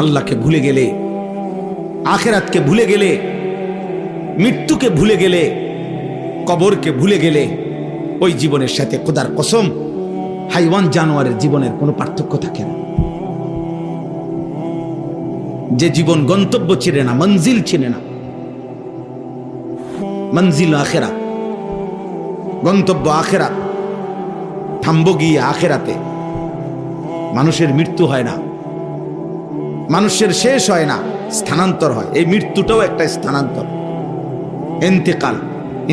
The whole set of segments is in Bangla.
আল্লাহকে ভুলে গেলে, আখিরাতকে ভুলে গেলে, মৃত্যুকে ভুলে গেলে, কবরকে ভুলে গেলে, ওই জীবনের সাথে খোদার কসম হাইওয়ান জানোয়ারের জীবনের কোনো পার্থক্য থাকে না। যে জীবন গন্তব্য চিনে না, মঞ্জিল চিনে না, মঞ্জিল আখিরাত, গন্তব্য আখিরাত, থামবো গিয়ে আখিরাতে। মানুষের মৃত্যু হয় না, মানুষের শেষ হয় না, স্থানান্তর হয়। এই মৃত্যুটাও একটা স্থানান্তর, ইন্তেকাল।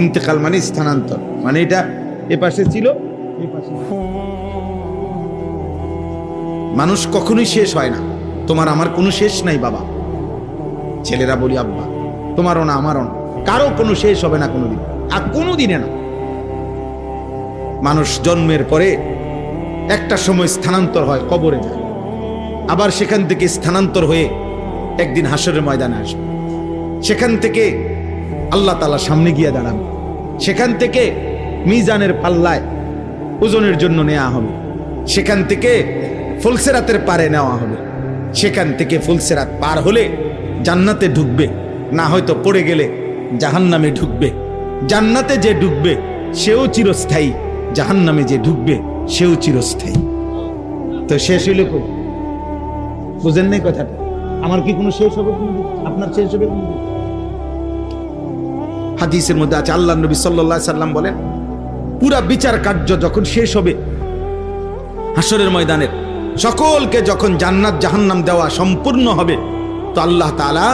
ইন্তেকাল মানে স্থানান্তর, মানে এটা এ পাশে ছিল, এই পাশে। মানুষ কখনোই শেষ হয় না। তোমার আমার কোনো শেষ নাই বাবা। ছেলেরা বলি আব্বা, তোমারও না আমারও না, কারো কোনো শেষ হবে না কোনোদিন, আর কোনো দিনে না। মানুষ জন্মের পরে একটা সময় স্থানান্তর হয়, কবরে যায়, আবার সেখান থেকে স্থানান্তর হয়ে একদিন হাসরের ময়দানে আসবে। সেখান থেকে আল্লাহ তাআলা সামনে গিয়ে দাঁড়াবে। সেখান থেকে মিজানের পাল্লায় ওজনের জন্য নেওয়া হবে। সেখান থেকে ফুলসিরাতের পারে নেওয়া হবে। সেখান থেকে ফুলসিরাত পার হলে জান্নাতে ঢুকবে, না হয়তো পড়ে গেলে জাহান্নামে ঢুকবে। জান্নাতে যে ঢুকবে সেও চিরস্থায়ী, জাহান্নামে যে ঢুকবে সেও চিরস্থায়ী। তো শেষ হইলে কই? বুঝেন নাই কথাটা? আমার কি কোনো শেষ হবে? আপনার শেষ হবে? হাদিসের মধ্যে আছে, আল্লাহ নবী সাল্লাল্লাহু আলাইহি সাল্লাম বলেন, পুরা বিচার কার্য যখন শেষ হবে, হাসরের ময়দানের সকলকে যখন জান্নাত জাহান্নাম দেওয়া সম্পূর্ণ হবে, তো আল্লাহ তাআলা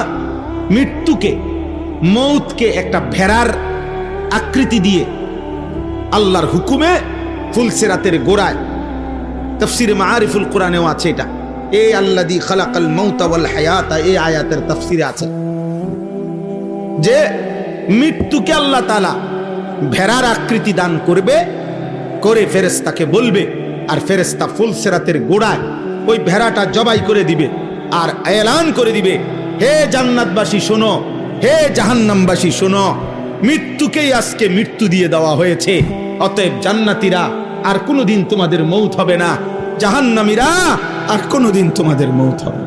মৃত্যুকে, মৌতকে একটা ভেড়ার আকৃতি দিয়ে আল্লাহর হুকুমে ফুলসিরাতের গোড়ায়, তাফসীরে মাআরিফুল কোরআনেও আছে এটা, এই আল্লাযী খালাকাল মাউতা ওয়াল হায়াতা, এই আয়াতের তাফসীরে আছে যে মৃত্যুকে আল্লাহ তাআলা ভেড়ার আকৃতি দান করবে, করে ফেরেশতাকে বলবে, আর ফেরেশতা ফুলসিরাতের গোড়ায় ওই ভেড়াটা জবাই করে দিবে, আর এলান করে দিবে, হে জান্নাতবাসী শোনো, হে জাহান্নামবাসী শোনো, মৃত্যুকেই আজকে মৃত্যু দিয়ে দেওয়া হয়েছে। অতএব জান্নাতীরা আর কোনোদিন তোমাদের মৌত হবে না, জাহান্নামীরা আর কোনোদিন তোমাদের মৌত হবে না।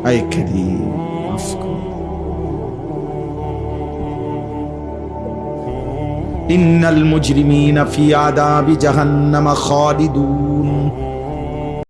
আয় কারীম মাফ করো। ইন্নাল মুজরিমিনা ফি আযাবি জাহান্নামা খালিদুন।